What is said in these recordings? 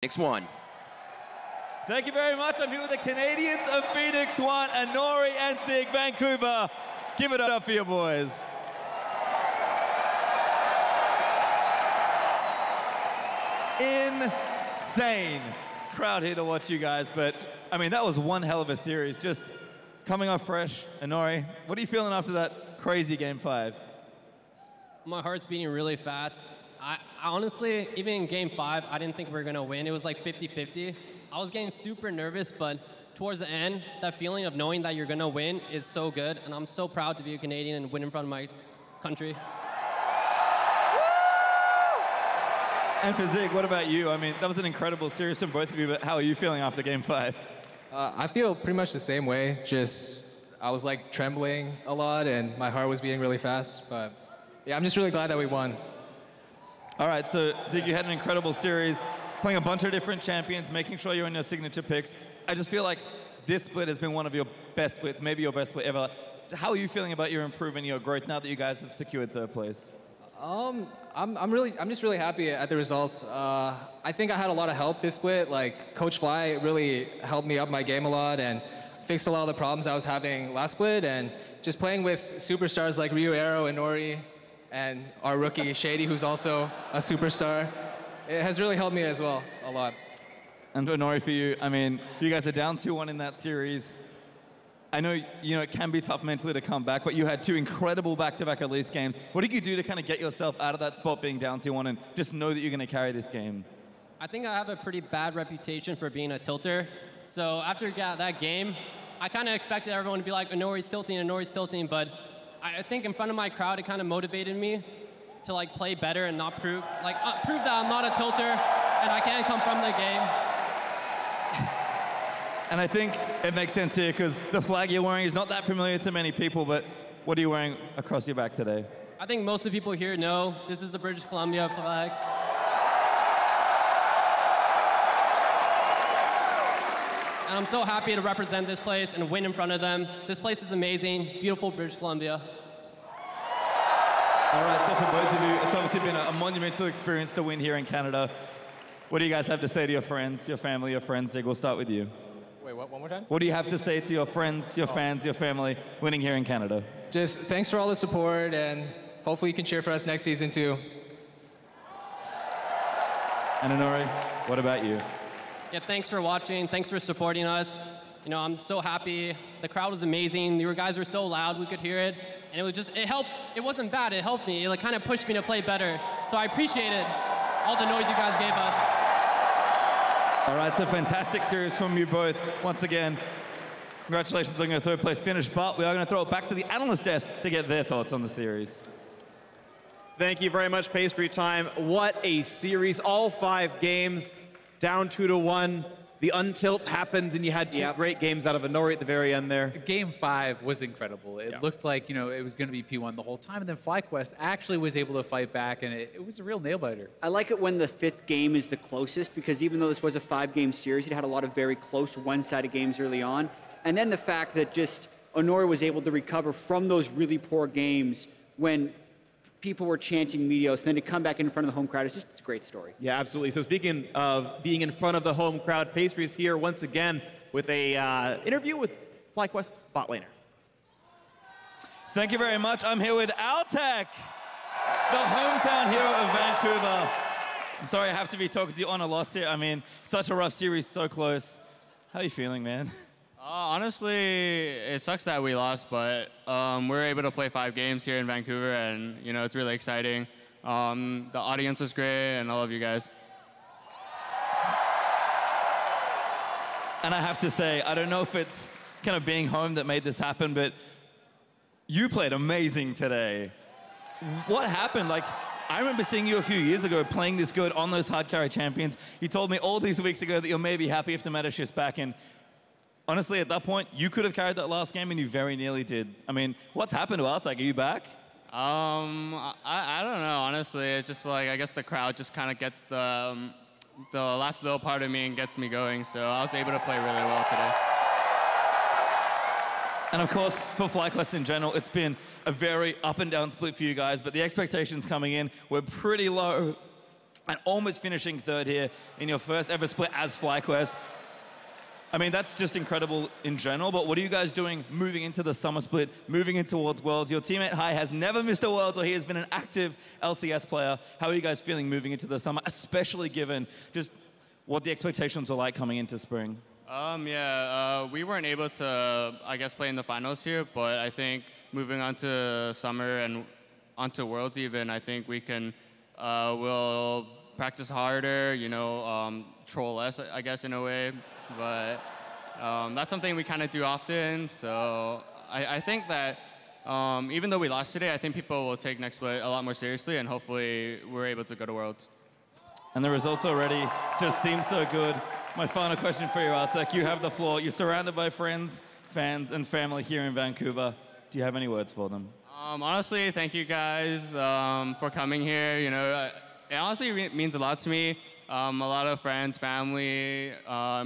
Phoenix1. Thank you very much. I'm here with the Canadians of Phoenix1 and Nori and Zig, Vancouver. Give it up for your boys. Insane crowd here to watch you guys, but I mean, that was one hell of a series. Just coming off fresh. And Nori, what are you feeling after that crazy game 5? My heart's beating really fast. I honestly, even in game 5, I didn't think we were gonna win. It was like 50-50. I was getting super nervous, but towards the end, that feeling of knowing that you're gonna win is so good, and I'm so proud to be a Canadian and win in front of my country. And for Zig, what about you? I mean, that was an incredible series from both of you, but how are you feeling after game 5? I feel pretty much the same way. Just, I was like trembling a lot, and my heart was beating really fast, but yeah, I'm just really glad that we won. All right, so Zig, you had an incredible series, playing a bunch of different champions, making sure you're in your signature picks. I just feel like this split has been one of your best splits, maybe your best split ever. How are you feeling about your improvement, your growth now that you guys have secured 3rd place? I'm just really happy at the results. I think I had a lot of help this split. Like Coach Fly really helped me up my game a lot and fixed a lot of the problems I was having last split. And just playing with superstars like Ryu Arrow and Nori, and our rookie Shady, who's also a superstar, it has really helped me as well a lot. And Nori, for you, I mean, you guys are down 2-1 in that series. I know, it can be tough mentally to come back, but you had 2 incredible back-to-back Elise games. What did you do to kind of get yourself out of that spot being down 2-1 and just know that you're going to carry this game? I think I have a pretty bad reputation for being a tilter. So after that game, I kind of expected everyone to be like, Nori's tilting, but I think in front of my crowd, it kind of motivated me to like play better and not prove that I'm not a tilter and I can't come from the game. And I think it makes sense here because the flag you're wearing is not that familiar to many people, but what are you wearing across your back today? I think most of the people here know this is the British Columbia flag. And I'm so happy to represent this place and win in front of them. This place is amazing, beautiful British Columbia. All right, so for both of you, it's obviously been a monumental experience to win here in Canada. What do you guys have to say to your friends, your family, your friends? Zig, we'll start with you. Wait, what, one more time? What do you have to say to your friends, your fans, your family, winning here in Canada? Just thanks for all the support, and hopefully you can cheer for us next season too. And Nori, what about you? Yeah, thanks for watching. Thanks for supporting us. I'm so happy. The crowd was amazing. You guys were so loud, we could hear it. And it helped. It wasn't bad, it helped me. It kind of pushed me to play better. So I appreciated all the noise you guys gave us. All right, so fantastic series from you both. Once again, congratulations on your 3rd place finish, but we are going to throw it back to the analyst desk to get their thoughts on the series. Thank you very much, Pastry Time. What a series, all 5 games, down 2-1. The untilt happens, and you had 2 great games out of Nori at the very end there. Game 5 was incredible. It looked like, it was going to be P1 the whole time, and then FlyQuest actually was able to fight back, and it was a real nail-biter. I like it when the 5th game is the closest, because even though this was a 5-game series, it had a lot of very close one-sided games early on. And then the fact that just Nori was able to recover from those really poor games when people were chanting Meteos, and then to come back in front of the home crowd, it's a great story. Yeah, absolutely. So speaking of being in front of the home crowd, Pastry's here once again with a interview with FlyQuest's bot laner. Thank you very much. I'm here with Altec, the hometown hero of Vancouver. I'm sorry I have to be talking to you on a loss here. I mean, such a rough series, so close. How are you feeling, man? Honestly, it sucks that we lost, but we're able to play 5 games here in Vancouver, and it's really exciting. The audience was great, and I love you guys. And I have to say, I don't know if it's kind of being home that made this happen, but you played amazing today. What happened? I remember seeing you a few years ago playing this good on those hard carry champions. You told me all these weeks ago that you're maybe happy if the meta shifts back in. Honestly, at that point, you could have carried that last game, and you very nearly did. I mean, what's happened to Altec? Are you back? I don't know, honestly. It's just I guess the crowd just kind of gets the last little part of me and gets me going, so I was able to play really well today. And of course, for FlyQuest in general, it's been a very up and down split for you guys, but the expectations coming in were pretty low. and almost finishing third here in your first ever split as FlyQuest. I mean, that's just incredible in general, but what are you guys doing moving into the summer split, moving in towards Worlds? Your teammate Hai has never missed a Worlds, or he has been an active LCS player. How are you guys feeling moving into the summer, especially given just what the expectations were like coming into spring? We weren't able to, I guess, play in the finals here, but I think moving on to summer and onto Worlds even, I think we can, we'll practice harder, troll less, I guess, in a way. But that's something we kind of do often. So I think that even though we lost today, I think people will take next split a lot more seriously, and hopefully we're able to go to Worlds. And the results already just seem so good. My final question for you, Artek. You have the floor. You're surrounded by friends, fans, and family here in Vancouver. Do you have any words for them? Honestly, thank you guys for coming here. It honestly means a lot to me. A lot of friends, family,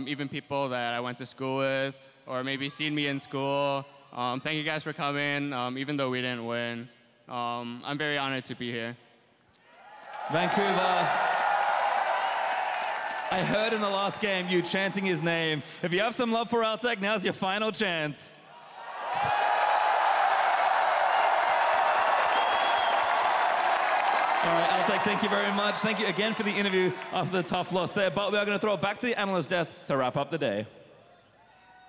even people that I went to school with, or maybe seen me in school. Thank you guys for coming, even though we didn't win. I'm very honored to be here. Vancouver, I heard in the last game you chanting his name. If you have some love for Artek, now's your final chance. All right, Artek, thank you very much. Thank you again for the interview after the tough loss there, but we are going to throw it back to the analyst desk to wrap up the day.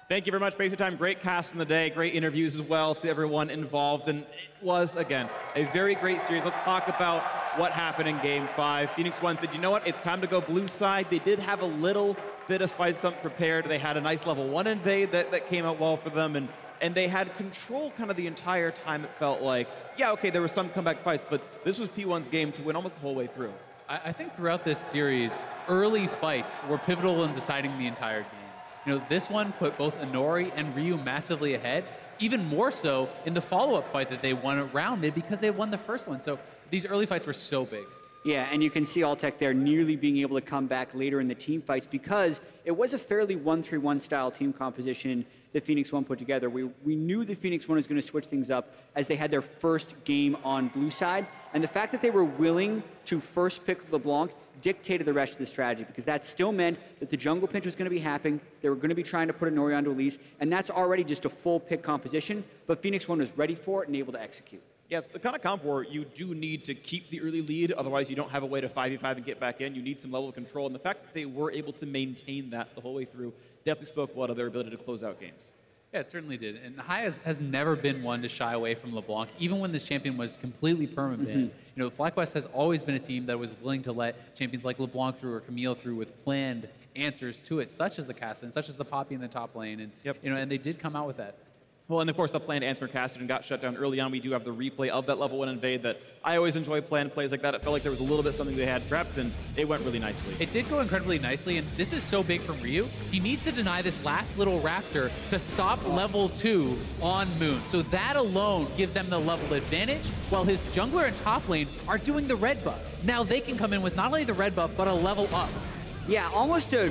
Thank you very much, Basic Time. Great cast in the day, great interviews as well to everyone involved, and it was, again, a very great series. Let's talk about what happened in Game 5. Phoenix1 said, you know what, it's time to go blue side. They did have a little bit of spice something prepared. They had a nice level 1 invade that came out well for them, and they had control kind of the entire time, it felt like. Yeah, okay, there were some comeback fights, but this was P1's game to win almost the whole way through. I think throughout this series, early fights were pivotal in deciding the entire game. This one put both Inori and Ryu massively ahead, even more so in the follow-up fight that they won around mid because they won the first one. So these early fights were so big. Yeah, and you can see Altec there nearly being able to come back later in the team fights because it was a fairly 1-3-1 style team composition that Phoenix1 put together. We knew that Phoenix1 was going to switch things up as they had their first game on blue side, and the fact that they were willing to first pick LeBlanc dictated the rest of the strategy because that still meant that the jungle pinch was going to be happening. They were going to be trying to put Inori onto Elise, and that's already just a full pick composition, but Phoenix1 was ready for it and able to execute. Yes, the kind of comp where you do need to keep the early lead, otherwise you don't have a way to 5v5 and get back in. You need some level of control, and the fact that they were able to maintain that the whole way through definitely spoke well to their ability to close out games. Yeah, it certainly did. And Hai has never been one to shy away from LeBlanc, even when this champion was completely permanent. FlyQuest has always been a team that was willing to let champions like LeBlanc through or Camille through with planned answers to it, such as the Cassidon, such as the Poppy in the top lane, and and they did come out with that. Well, and of course, the planned answer Cassidon got shut down early on. We do have the replay of that level 1 invade that I always enjoy planned plays like that. It felt like there was a little bit something they had prepped, and it went really nicely. It did go incredibly nicely, and this is so big from Ryu. He needs to deny this last little Raptor to stop level 2 on Moon. So that alone gives them the level advantage, while his jungler and top lane are doing the red buff. Now they can come in with not only the red buff, but a level up. Yeah, almost a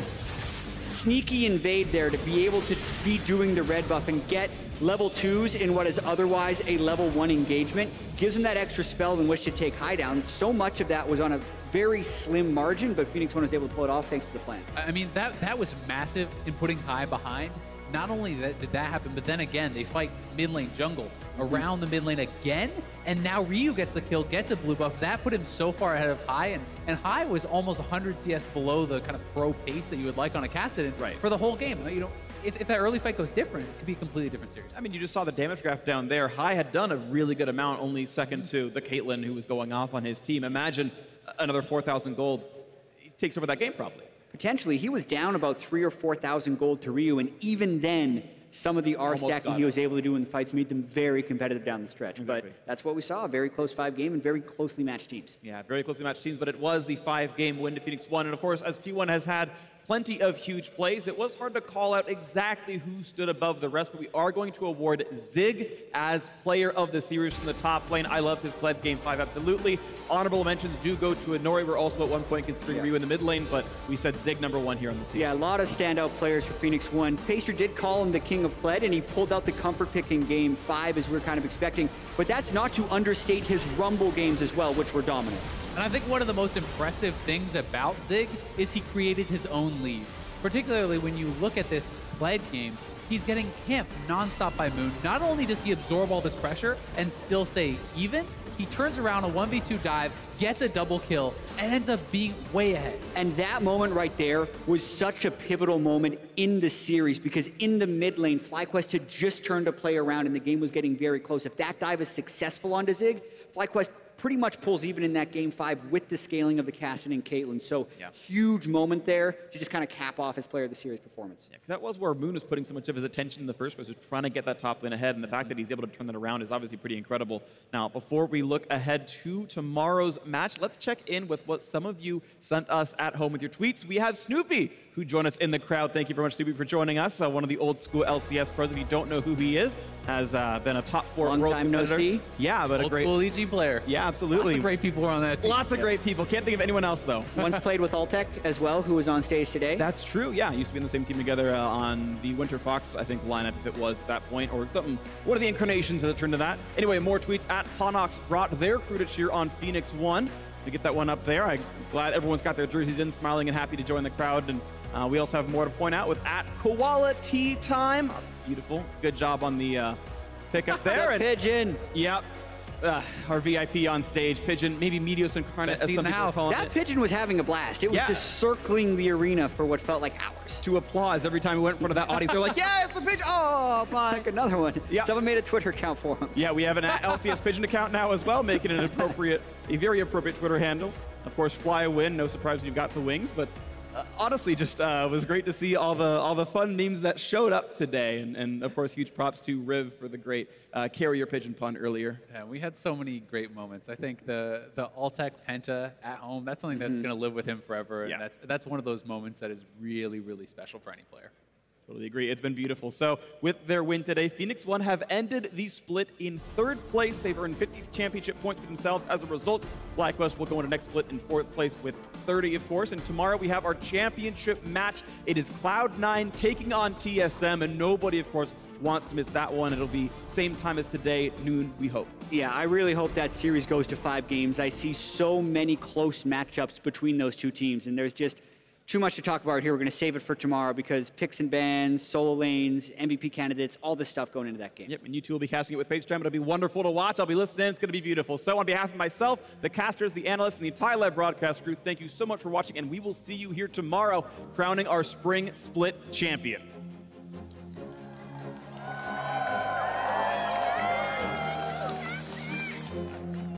sneaky invade there to be able to be doing the red buff and get level 2s in what is otherwise a level 1 engagement. Gives them that extra spell in which to take Hai down. So much of that was on a very slim margin, but Phoenix1 was able to pull it off thanks to the plan. I mean, that was massive in putting Hai behind. Not only did that happen, but then again, they fight mid lane jungle around the mid lane again, and now Ryu gets the kill, gets a blue buff. That put him so far ahead of Hai, and Hai was almost 100 CS below the kind of pro pace that you would like on a Cassidon for the whole game. If that early fight goes different, it could be a completely different series. I mean, you just saw the damage graph down there. Hai had done a really good amount, only second to the Caitlyn who was going off on his team. Imagine another 4,000 gold. He takes over that game probably. Potentially, he was down about 3,000 or 4,000 gold to Ryu, and even then, some of the R stacking he was able to do in the fights made them very competitive down the stretch. Exactly. But that's what we saw, a very close 5 game and very closely matched teams. Yeah, very closely matched teams, but it was the 5-game win to Phoenix1. And of course, as P1 has had plenty of huge plays, it was hard to call out exactly who stood above the rest, but we are going to award Zig as player of the series from the top lane. I loved his play of Game 5, absolutely. Honorable mentions do go to Inori. We're also at one point considering Ryu in the mid lane, but we said Zig #1 here on the team. Yeah, a lot of standout players for Phoenix1. Pacer did call him the king of Pled, and he pulled out the comfort pick in Game 5 as we were kind of expecting, but that's not to understate his Rumble games as well, which were dominant. And I think one of the most impressive things about Zig is he created his own leads. Particularly when you look at this played game, he's getting camped nonstop by Moon. Not only does he absorb all this pressure and still stay even, he turns around a 1v2 dive, gets a double kill, and ends up being way ahead. And that moment right there was such a pivotal moment in the series because in the mid lane, FlyQuest had just turned to play around and the game was getting very close. If that dive is successful onto Zig, FlyQuest pretty much pulls even in that game 5 with the scaling of the Cassidy and Caitlyn. So huge moment there to just kind of cap off his player of the series performance. Yeah, 'cause that was where Moon was putting so much of his attention in the first place, was trying to get that top lane ahead, and the fact that he's able to turn that around is obviously pretty incredible. Now, before we look ahead to tomorrow's match, let's check in with what some of you sent us at home with your tweets. We have Snoopy, who joined us in the crowd. Thank you very much, Snoopy, for joining us. One of the old school LCS pros. If you don't know who he is, has been a top 4 Long world time no competitor. see. Yeah, but Old a great school EG player. Yeah, absolutely. Lots of great people were on that team. Lots of great people. Can't think of anyone else though. Once played with Altec as well, who was on stage today. That's true. Yeah, used to be in the same team together on the Winter Fox, I think, lineup if it was at that point, or something. One of the incarnations that turned to that. Anyway, more tweets at Ponox brought their crew to cheer on Phoenix1. To get that one up there, I'm glad everyone's got their jerseys in, smiling and happy to join the crowd. And we also have more to point out with at Koala Tea Time. Beautiful. Good job on the pickup there. And Pigeon. Yep. Our VIP on stage, Pigeon, maybe Medios Incarnate, as some people are calling That it. Pigeon was having a blast. It was just circling the arena for what felt like hours. To applause every time we went in front of that audience. They're like, yeah, it's the Pigeon. Oh, my. Like another one. Yeah. Someone made a Twitter account for him. Yeah, we have an LCS Pigeon account now as well, making it a very appropriate Twitter handle. Of course, fly a win. No surprise when you've got the wings, but honestly, just was great to see all the fun memes that showed up today, and of course, huge props to Riv for the great carrier pigeon pun earlier. Yeah, we had so many great moments. I think the Altec Penta at home, that's something that's going to live with him forever, and that's one of those moments that is really, really special for any player. Totally agree. It's been beautiful. So with their win today, Phoenix1 have ended the split in 3rd place. They've earned 50 championship points for themselves. As a result, FlyQuest will go into next split in 4th place with 30, of course. And tomorrow we have our championship match. It is Cloud9 taking on TSM, and nobody, of course, wants to miss that one. It'll be same time as today, noon, we hope. Yeah, I really hope that series goes to 5 games. I see so many close matchups between those two teams, and there's just too much to talk about here. We're going to save it for tomorrow because picks and bans, solo lanes, MVP candidates, all this stuff going into that game. Yep, and you two will be casting it with FaceTime. It'll be wonderful to watch. I'll be listening. It's going to be beautiful. So on behalf of myself, the casters, the analysts, and the entire live broadcast crew, thank you so much for watching, and we will see you here tomorrow crowning our spring split champion.